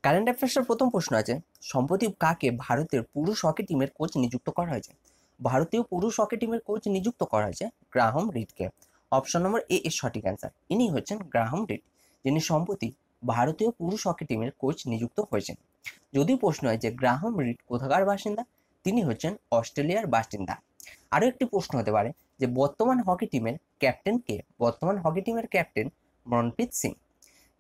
Current অ্যাফেয়ার্সের প্রথম প্রশ্ন আছে, সম্প্রতি কাকে ভারতের পুরুষ হকি টিমের কোচ নিযুক্ত করা হয়েছে? ভারতীয় পুরুষ হকি টিমের কোচ নিযুক্ত করা হয়েছে গ্রাহাম রিডকে। অপশন নম্বর এ এর সঠিক অ্যান্সার। ইনি হচ্ছেন গ্রাহাম রিড, যিনি সম্প্রতি ভারতীয় পুরুষ হকি টিমের কোচ নিযুক্ত হয়েছেন। যদি প্রশ্ন হয় যে গ্রাহাম রিড কোথাকার বাসিন্দা, তিনি হচ্ছেন অস্ট্রেলিয়ার বাসিন্দা। আরও একটি প্রশ্ন হতে পারে যে বর্তমান হকি টিমের ক্যাপ্টেন কে? বর্তমান হকি টিমের ক্যাপ্টেন মনপ্রীত সিং।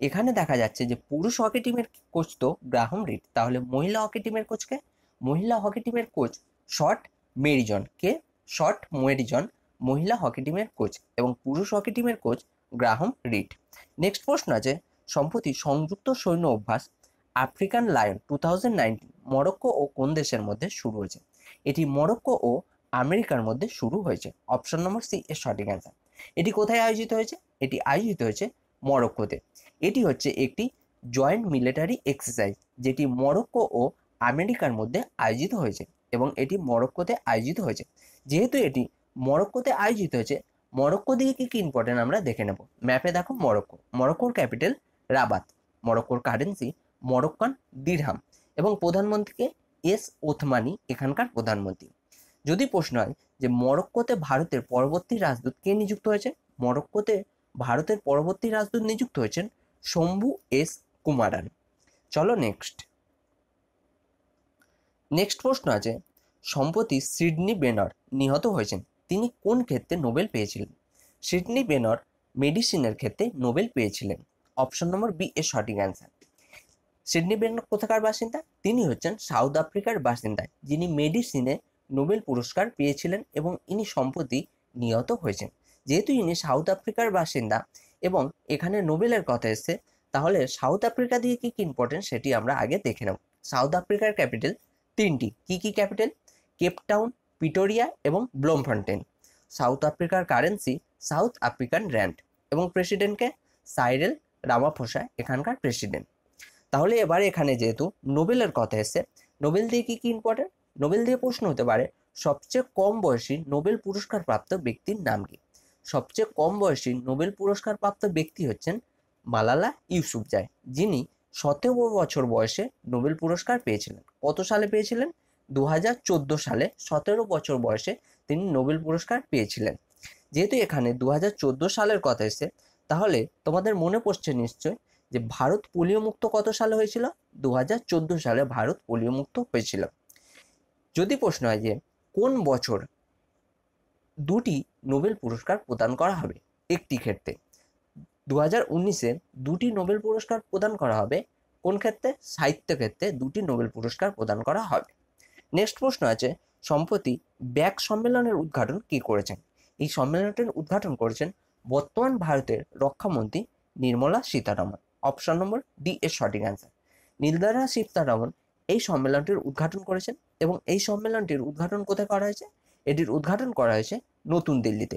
এখানে দেখা যাচ্ছে যে পুরুষ হকি টিমের কোচ তো গ্রাহাম রিড, তাহলে মহিলা হকি টিমের কোচকে? মহিলা হকি টিমের কোচ শর্ট মেরিজন। কে? শর্ট মেরিজন মহিলা হকি টিমের কোচ, এবং পুরুষ হকি টিমের কোচ গ্রাহাম রিড। নেক্সট প্রশ্ন আছে, সম্প্রতি সংযুক্ত সৈন্য অভ্যাস আফ্রিকান লায়ন 2019 মরক্কো ও কোন দেশের মধ্যে শুরু হয়েছে? এটি মরক্কো ও আমেরিকার মধ্যে শুরু হয়েছে। অপশন নম্বর সি এর সঠিক অ্যান্সার। এটি কোথায় আয়োজিত হয়েছে? এটি আয়োজিত হয়েছে মরক্কোতে। এটি হচ্ছে একটি জয়েন্ট মিলিটারি এক্সারসাইজ, যেটি মরক্কো ও আমেরিকার মধ্যে আয়োজিত হয়েছে, এবং এটি মরক্কোতে আয়োজিত হয়েছে। যেহেতু এটি মরক্কোতে আয়োজিত হয়েছে, মরক্কো দিকে কি কি ইম্পর্টেন্ট আমরা দেখে নেব। ম্যাপে দেখো মরক্কো, মরক্কোর ক্যাপিটাল রাবাত, মরক্কোর কারেন্সি মরক্কান দিরহাম, এবং প্রধানমন্ত্রীকে এস ওথমানি এখানকার প্রধানমন্ত্রী। যদি প্রশ্ন হয় যে মরক্কোতে ভারতের পরবর্তী রাজদূত কে নিযুক্ত হয়েছে? মরক্কোতে ভারতের পরবর্তী রাজদূত নিযুক্ত হয়েছেন শম্ভু এস কুমারান। চলো নেক্সট প্রশ্ন আছে, সম্প্রতি সিডনি বেনর নিহত হয়েছেন, তিনি কোন ক্ষেত্রে নোবেল পেয়েছিলেন? সিডনি বেনর মেডিসিনের ক্ষেত্রে নোবেল পেয়েছিলেন। অপশন নম্বর বি এর সঠিক অ্যান্সার। সিডনি বেনর কোথাকার বাসিন্দা? তিনি হচ্ছেন সাউথ আফ্রিকার বাসিন্দা, যিনি মেডিসিনে নোবেল পুরস্কার পেয়েছিলেন, এবং ইনি সম্প্রতি নিহত হয়েছেন। যেহেতু ইনি সাউথ আফ্রিকার বাসিন্দা এবং এখানে নোবেলের কথা এসছে, তাহলে সাউথ আফ্রিকা দিয়ে কি কি ইম্পর্টেন্ট সেটি আমরা আগে দেখে নেব। সাউথ আফ্রিকার ক্যাপিটাল তিনটি, কি কি ক্যাপিটাল? কেপটাউন, পিটোরিয়া এবং ব্লোমফন্টেন। সাউথ আফ্রিকার কারেন্সি সাউথ আফ্রিকান র্যান্ড, এবং প্রেসিডেন্টকে সাইরেল রামাফোসা এখানকার প্রেসিডেন্ট। তাহলে এবারে এখানে যেহেতু নোবেলের কথা এসছে, নোবেল দিয়ে কি কি ইম্পর্টেন্ট? নোবেল দিয়ে প্রশ্ন হতে পারে সবচেয়ে কম বয়সী নোবেল পুরস্কার প্রাপ্ত ব্যক্তির নাম কি? সবচেয়ে কম বয়সী নোবেল পুরস্কার প্রাপ্ত ব্যক্তি হচ্ছেন মালালা ইউসুফজাই, যিনি 17 বছর বয়সে নোবেল পুরস্কার পেয়েছিলেন। কত সালে পেয়েছিলেন? 2014 সালে 17 বছর বয়সে তিনি নোবেল পুরস্কার পেয়েছিলেন। যেহেতু এখানে 2014 সালের কথা এসছে, তাহলে তোমাদের মনে পড়ছে নিশ্চয় যে ভারত পোলিও মুক্ত কত সালে হয়েছিল? 2014 সালে ভারত পোলিও মুক্ত হয়েছিল। যদি প্রশ্ন হয় যে কোন বছর দুটি নোবেল পুরস্কার প্রদান করা হবে একটি ক্ষেত্রে? 2019-এ দুটি নোবেল পুরস্কার প্রদান করা হবে। কোন ক্ষেত্রে? সাহিত্য ক্ষেত্রে দুটি নোবেল পুরস্কার প্রদান করা হবে। নেক্সট প্রশ্ন আছে, সম্প্রতি ব্যাক সম্মেলনের উদ্ঘাটন কে করেছেন? এই সম্মেলনটির উদ্ঘাটন করেছেন বর্তমান ভারতের রক্ষামন্ত্রী Nirmala Sitharaman. Option number D এর সঠিক অ্যান্সার। নির্মলা সীতারামন এই সম্মেলনটির উদ্ঘাটন করেছেন, এবং এই সম্মেলনটির উদ্ঘাটন কোথায় করা হয়েছে? এটির উদ্ঘাটন করা হয়েছে নতুন দিল্লিতে।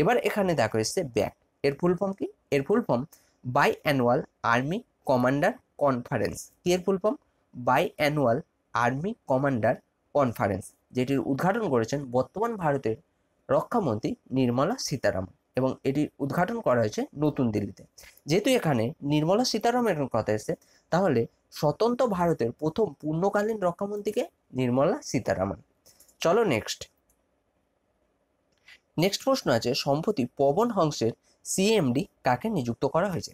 এবার এখানে দেখা এসছে ব্যাক, এর ফুল ফর্ম কি? এর full form biannual army commander conference. কি এর full form? Biannual army commander conference, যেটির উদ্ঘাটন করেছেন বর্তমান ভারতের রক্ষামন্ত্রী নির্মলা সীতারামন, এবং এটির উদ্ঘাটন করা হয়েছে নতুন দিল্লিতে। যেহেতু এখানে নির্মলা সীতারামনের কথা এসেছে, তাহলে স্বতন্ত্র ভারতের প্রথম পূর্ণকালীন রক্ষামন্ত্রীকে নির্মলা সীতারামন। চলো নেক্সট প্রশ্ন আছে, সম্প্রতি পবন হংসের সিএমডি কাকে নিযুক্ত করা হয়েছে?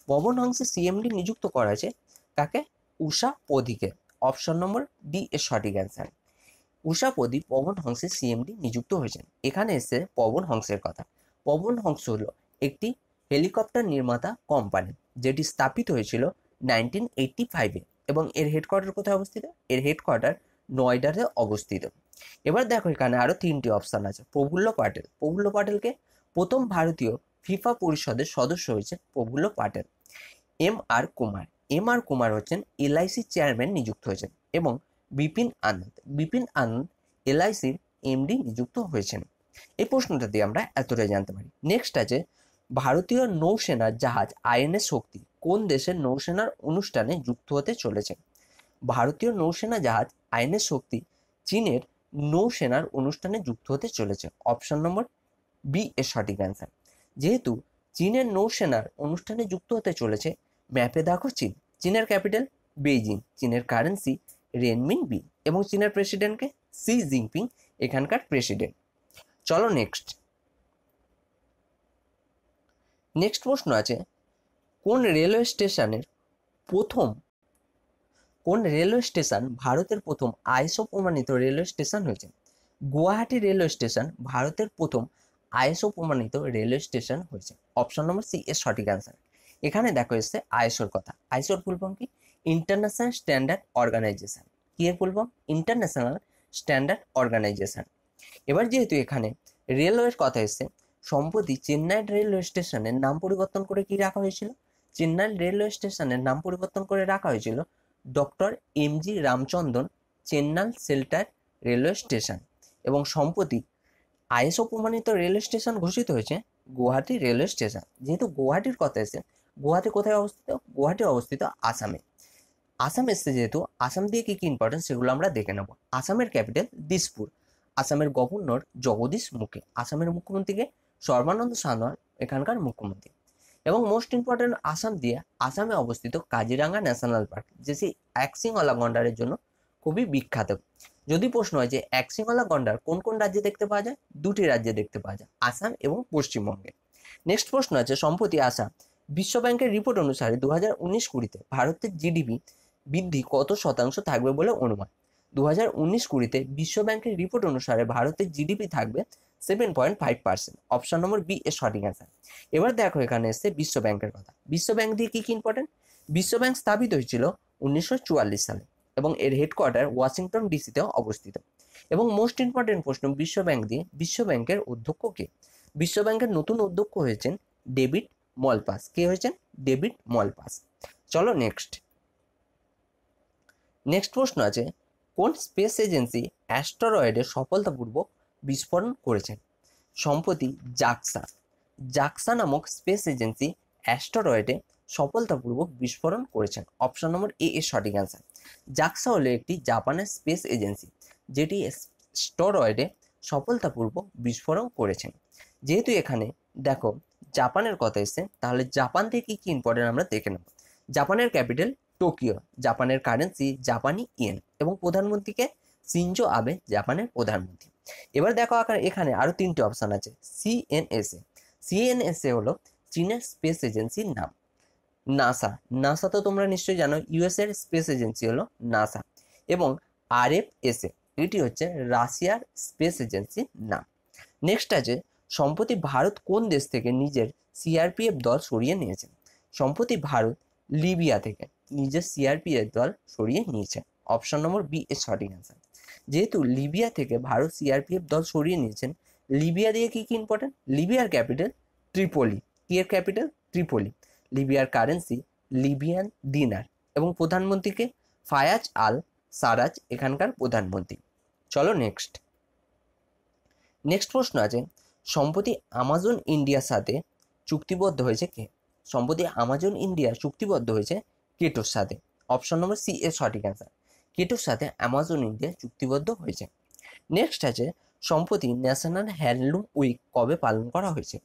পবন হংসের সিএমডি নিযুক্ত করা হয়েছে কাকে? উষা পদিকে। অপশন নম্বর ডি এর সঠিক অ্যান্সার। উষা পদি পবন হংসের সিএমডি নিযুক্ত হয়েছেন। এখানে এসে পবন হংসের কথা। পবন হংস হলো একটি হেলিকপ্টার নির্মাতা কোম্পানি, যেটি স্থাপিত হয়েছিল 1985-এ, এবং এর হেডকোয়ার্টার কোথায় অবস্থিত? এর হেডকোয়ার্টার নয়ডাতে অবস্থিত। এবার দেখো এখানে আরো তিনটি অপশন আছে। প্রফুল্ল প্যাটেল, প্রফুল্ল প্যাটেলকে প্রথম ভারতীয় ফিফা পরিষদের সদস্য হয়েছে প্রফুল্ল প্যাটেল। এম আর কুমার হচ্ছেন এলআইসি চেয়ারম্যান নিযুক্ত হয়েছেন, এবং বিপিন আনন্দ এলআইসির এমডি নিযুক্ত হয়েছেন। এই প্রশ্নটা দিয়ে আমরা এতটাই জানতে পারি। নেক্সট আছে, ভারতীয় নৌসেনার জাহাজ আইএনএস শক্তি কোন দেশের নৌসেনার অনুষ্ঠানে যুক্ত হতে চলেছে? ভারতীয় নৌসেনা জাহাজ আইএনএস শক্তি চীনের নৌসেনার অনুষ্ঠানে যুক্ত হতে চলেছে। অপশন নম্বর বি এর সঠিক অ্যান্সার। যেহেতু চীনের নৌসেনার অনুষ্ঠানে যুক্ত হতে চলেছে, ম্যাপে দেখো চীনের ক্যাপিটাল বেইজিং, চীনের কারেন্সি রেনমিনবি এবং চীনের প্রেসিডেন্টকে সি জিনপিং, এখানকার প্রেসিডেন্ট। চলো নেক্সট প্রশ্ন আছে, কোন রেলওয়ে স্টেশন ভারতের প্রথম আইএসও প্রমাণিত রেলওয়ে স্টেশন হয়েছে? গুয়াহাটি রেলওয়ে স্টেশন ভারতের প্রথম আইএসও প্রমাণিত রেলওয়ে স্টেশন হয়েছে। অপশন নম্বর সি এর সঠিক অ্যান্সার। এখানে দেখো এসছে আইএসওর কথা। আইএসওর ফুল ফর্ম কি? International standard organisation. কি এর full form? International standard organisation. এবার যেহেতু এখানে রেলওয়ের কথা এসছে, সম্প্রতি চেন্নাই রেলওয়ে স্টেশনের নাম পরিবর্তন করে কি রাখা হয়েছিল? চেন্নাই রেলওয়ে স্টেশনের নাম পরিবর্তন করে রাখা হয়েছিল doctor MG Ramachandran Chennai central railway station. এবং সম্প্রতি আইএসও প্রমাণিত রেলওয়ে স্টেশন ঘোষিত হয়েছে গুয়াহাটি রেলওয়ে স্টেশন। যেহেতু গুয়াহাটির কথা এসে, গুয়াহাটি কোথায় অবস্থিত? গুয়াহাটি অবস্থিত আসামে। আসাম এসছে যেহেতু, আসাম দিয়ে কি কি ইম্পর্টেন্ট সেগুলো আমরা দেখে নেব। আসামের ক্যাপিটাল দিসপুর, আসামের গভর্নর জগদীশ মুখী, আসামের মুখ্যমন্ত্রীকে সর্বানন্দ সোনোয়াল এখানকার মুখ্যমন্ত্রী। এবং মোস্ট ইম্পর্টেন্ট আসাম দিয়ে, আসামে অবস্থিত কাজিরাঙ্গা ন্যাশনাল পার্ক, যে সেই একশিঙলা গন্ডারের জন্য খুবই বিখ্যাত। যদি প্রশ্ন হয় যে একশিঙলা গন্ডার কোন কোন রাজ্যে দেখতে পাওয়া যায়? দুটি রাজ্যে দেখতে পাওয়া যায়, আসাম এবং পশ্চিমবঙ্গে। নেক্সট প্রশ্ন আছে, সম্প্রতি আসা বিশ্ব ব্যাংকের রিপোর্ট অনুসারে 2019-20 ভারতের জিডিপি বৃদ্ধি কত শতাংশ থাকবে বলে অনুমান? 2019-20 বিশ্ব ব্যাংকের রিপোর্ট অনুসারে ভারতের জিডিপি থাকবে 7.5%। অপশন নম্বর বি এর সঠিক অ্যান্সার। এবার দেখো এখানে এসছে বিশ্ব ব্যাংকের কথা। বিশ্ব ব্যাংক দিয়ে কি কি ইম্পর্টেন্ট? বিশ্ব ব্যাংক স্থাপিত হয়েছিল 1944 সালে এবং এর হেডকোয়ার্টার ওয়াশিংটন ডিসিতে অবস্থিত। এবং মোস্ট ইম্পর্টেন্ট প্রশ্ন বিশ্ব ব্যাংক দিয়ে, বিশ্ব ব্যাংকের অধ্যক্ষ কে? বিশ্ব ব্যাংকের নতুন অধ্যক্ষ হয়েছেন ডেভিড মলপাস। কে হয়েছেন? ডেভিড মলপাস। চলো নেক্সট প্রশ্ন আছে, কোন স্পেস এজেন্সি অ্যাস্টেরয়েডে সফলতাপূর্বক বিস্ফোরণ করেছেন? সম্প্রতি জাক্সা নামক স্পেস এজেন্সি অ্যাস্টেরয়েডে সফলতাপূর্বক বিস্ফোরণ করেছেন। অপশন নম্বর এ এর সঠিক অ্যান্সার। জাক্সা হলো একটি জাপানের স্পেস এজেন্সি যেটি অ্যাস্টেরয়েডে সফলতাপূর্বক বিস্ফোরণ করেছেন। যেহেতু এখানে দেখো জাপানের কথা এসছে, তাহলে জাপান থেকে কি কি ইম্পর্টেন্ট আমরা দেখে নেব। জাপানের ক্যাপিটাল টোকিও, জাপানের কারেন্সি জাপানি ইয়েন এবং প্রধানমন্ত্রীকে শিনজো আবে, জাপানের প্রধানমন্ত্রী। এবার দেখো এখানে আরো তিনটে অপশন আছে। সিএনএসএ হলো চীনের স্পেস এজেন্সির নাম। নাসা তো তোমরা নিশ্চয়ই জানো, ইউএস এর স্পেস এজেন্সি হলো নাসা। এবং আরএফএসএ, এটি হচ্ছে রাশিয়ার স্পেস এজেন্সির নাম। নেক্সট আছে, সম্প্রতি ভারত কোন দেশ থেকে নিজের সিআরপিএফ দল সরিয়ে নিয়েছে? সম্প্রতি ভারত লিবিয়া থেকে নিজের সিআরপিএফ দল সরিয়ে নিয়েছে। অপশন নম্বর বি এর সঠিক অ্যান্সার। যেহেতু লিবিয়া থেকে ভারত সিআরপিএফ দল সরিয়ে নিয়েছেন, লিবিয়া দিয়ে কি কি ইম্পর্টেন্ট? লিবিয়ার ক্যাপিটাল ত্রিপোলি। কি এর ক্যাপিটাল? ত্রিপোলি। লিবিয়ার কারেন্সি লিবিয়ান দিনার এবং প্রধানমন্ত্রীকে ফায়াজ আল সারাজ, এখানকার প্রধানমন্ত্রী। চলো নেক্সট প্রশ্ন আছে, সম্প্রতি আমাজন ইন্ডিয়ার সাথে চুক্তিবদ্ধ হয়েছে কে? সম্প্রতি আমাজন ইন্ডিয়া চুক্তিবদ্ধ হয়েছে কেটোর সাথে। অপশন নম্বর সি এর সঠিক অ্যান্সার। কেটোর সাথে আমাজন ইন্ডিয়া চুক্তিবদ্ধ হয়েছে। নেক্সট আছে, সম্প্রতি ন্যাশনাল হ্যান্ডলুম উইক কবে পালন করা হয়েছে?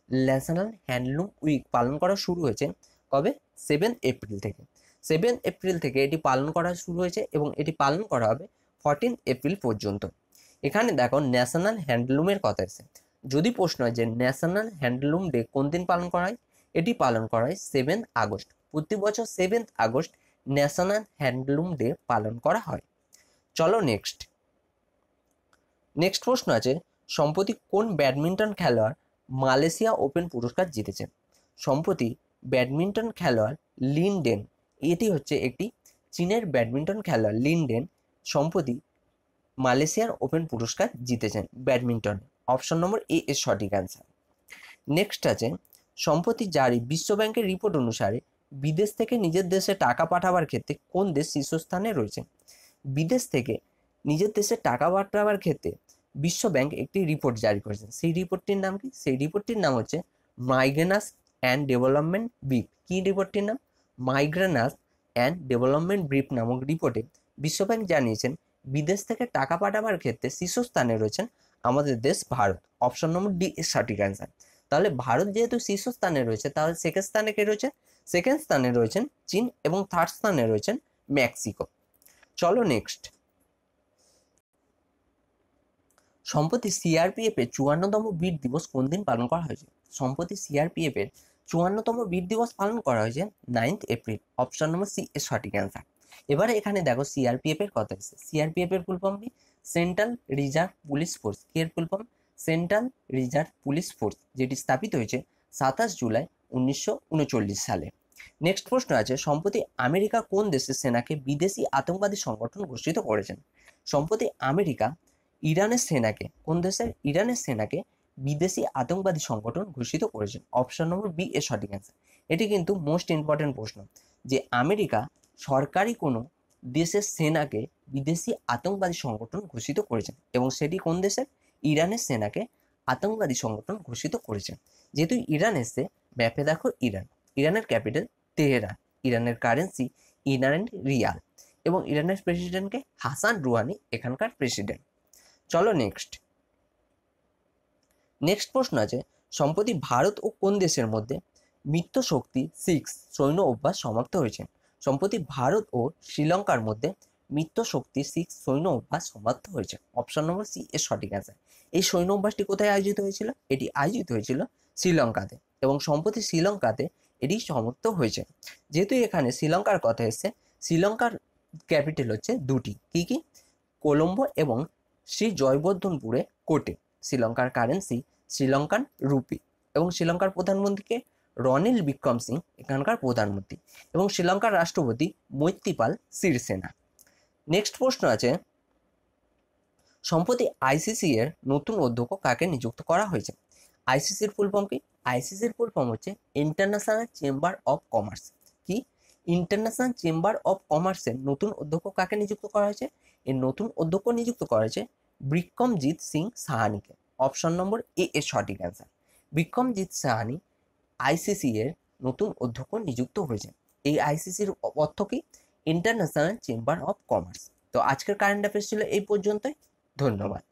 ন্যাশনাল হ্যান্ডলুম উইক পালন করা শুরু হয়েছে কবে? 7 এপ্রিল থেকে। 7 এপ্রিল থেকে এটি পালন করা শুরু হয়েছে এবং এটি পালন করা হবে 14 এপ্রিল পর্যন্ত। এখানে দেখো ন্যাশনাল হ্যান্ডলুমের কথা এসেছে। যদি প্রশ্ন হয় যে ন্যাশনাল হ্যান্ডলুম ডে কোন দিন পালন করা হয়, এটি পালন করা হয় 7 আগস্ট। প্রতি বছর 7 আগস্ট ন্যাশনাল হ্যান্ডলুম ডে পালন করা হয়। চলো নেক্সট প্রশ্ন আছে, সম্প্রতি কোন ব্যাডমিন্টন খেলোয়াড় মালয়েশিয়া ওপেন পুরস্কার জিতেছেন? সম্প্রতি ব্যাডমিন্টন খেলোয়াড় লিনডেন, এটি হচ্ছে একটি চীনের ব্যাডমিন্টন খেলোয়াড় লিনডেন, সম্প্রতি মালয়েশিয়ার ওপেন পুরস্কার জিতেছেন ব্যাডমিন্টনে। অপশন নম্বর এ এর সঠিক অ্যান্সার। নেক্সট আছে, সম্প্রতি জারি বিশ্ব ব্যাংকের রিপোর্ট অনুসারে বিদেশ থেকে নিজের দেশে টাকা পাঠাবার ক্ষেত্রে কোন দেশ শীর্ষস্থানে রয়েছে? বিদেশ থেকে নিজের দেশে টাকা পাঠাবার ক্ষেত্রে বিশ্ব ব্যাংক একটি রিপোর্ট জারি করেছে। সেই রিপোর্টটির নাম কি? সেই রিপোর্টটির নাম হচ্ছে মাইগ্রেনাস অ্যান্ড ডেভেলপমেন্ট ব্রিফ। কি রিপোর্টটির নাম? মাইগ্রেনাস অ্যান্ড ডেভেলপমেন্ট ব্রিফ নামক রিপোর্টে বিশ্ব ব্যাংক জানিয়েছেন বিদেশ থেকে টাকা পাঠাবার ক্ষেত্রে শীর্ষস্থানে রয়েছেন আমাদের দেশ ভারত। অপশন নম্বর ডি এর সঠিক অ্যান্সার। তাহলে ভারত যেহেতু শীর্ষস্থানে রয়েছে, তাহলে সেকেন্ড স্থানে কে রয়েছে? সেকেন্ড স্থানে রয়েছেন চীন এবং থার্ড স্থানে রয়েছেন মেক্সিকো। চলো নেক্সট। সম্প্রতি সিআরপিএফ এর 54তম বীর দিবস কোন দিন পালন করা হয়েছে? সম্প্রতি সিআরপিএফ এর 54তম বীর দিবস পালন করা হয়েছে 9 এপ্রিল। অপশন নম্বর সি এর সঠিক অ্যান্সার। এবারে এখানে দেখো সিআরপিএফ এর কথা এসেছে। সিআরপিএফ এর ফুল ফর্ম কি? Central reserve police force. কি এর full form? Central reserve police force, যেটি স্থাপিত হয়েছে 27 জুলাই 1939 সালে। নেক্সট প্রশ্ন আছে, সম্প্রতি আমেরিকা কোন দেশের সেনাকে বিদেশি আতঙ্কবাদী সংগঠন ঘোষিত করেছেন? সম্প্রতি আমেরিকা ইরানের সেনাকে, কোন দেশের? ইরানের সেনাকে বিদেশি আতঙ্কবাদী সংগঠন ঘোষিত করেছেন। অপশন নম্বর বি এর সঠিক অ্যান্সার। এটি কিন্তু মোস্ট ইম্পর্টেন্ট প্রশ্ন, যে আমেরিকা সরকারি কোনো দেশের সেনাকে বিদেশি আতঙ্কবাদী সংগঠন ঘোষিত করেছেন, এবং সেটি কোন দেশের? ইরানের সেনাকে আতঙ্কবাদী সংগঠন ঘোষিত করেছেন। যেহেতু ইরান এসে ম্যাপে দেখো ইরান, ইরানের ক্যাপিটাল তেহরান, ইরানের কারেন্সি ইরান রিয়াল, এবং ইরানের প্রেসিডেন্টকে হাসান রুহানি এখানকার প্রেসিডেন্ট। চলো নেক্সট। নেক্সট প্রশ্ন আছে, সম্প্রতি ভারত ও কোন দেশের মধ্যে মিত্র শক্তি 6 সৈন্য অভ্যাস সমাপ্ত হয়েছে? সম্প্রতি ভারত ও শ্রীলঙ্কার মধ্যে মিত্র শক্তি 6 সৈন্য অভ্যাস সমাপ্ত হয়েছে। অপশন নম্বর সি এর সঠিক অ্যান্সার। এই সৈন্য অভ্যাসটি কোথায় আয়োজিত হয়েছিল? এটি আয়োজিত হয়েছিল শ্রীলঙ্কাতে, এবং সম্প্রতি শ্রীলঙ্কাতে এটি সমাপ্ত হয়েছে। যেহেতু এখানে শ্রীলঙ্কার কথা এসেছে, শ্রীলঙ্কার ক্যাপিটাল হচ্ছে দুটি, কি কি? কলম্বো এবং শ্রী জয়বর্ধনপুরে কোটে। শ্রীলঙ্কার কারেন্সি শ্রীলঙ্কান রুপি, এবং শ্রীলঙ্কার প্রধানমন্ত্রীকে রনিল বিক্রম সিং এখানকার প্রধানমন্ত্রী, এবং শ্রীলঙ্কার রাষ্ট্রপতি মৈত্রীপাল সিরিসেনা। নেক্সট প্রশ্ন আছে, সম্প্রতি আইসিসি এর নতুন অধ্যক্ষ কাকে নিযুক্ত করা হয়েছে? আইসিসির ফুল ফর্ম কি? আইসিসির ফুল ফর্ম হচ্ছে ইন্টারন্যাশনাল চেম্বার অফ কমার্স। কি? ইন্টারন্যাশনাল চেম্বার অফ কমার্সের নতুন অধ্যক্ষ কাকে নিযুক্ত করা হয়েছে? এর নতুন অধ্যক্ষ নিযুক্ত করা হয়েছে বিক্রমজিৎ সিং সাহানিকে। অপশন নম্বর এ এর সঠিক অ্যান্সার। বিক্রমজিৎ সাহানি আইসিসি এর নতুন অধ্যক্ষ নিযুক্ত হয়েছে। এই আইসিসির অর্থ কি? International chamber of commerce. তো আজকের কারেন্ট অ্যাফেয়ার্স ছিল এই পর্যন্তই। ধন্যবাদ।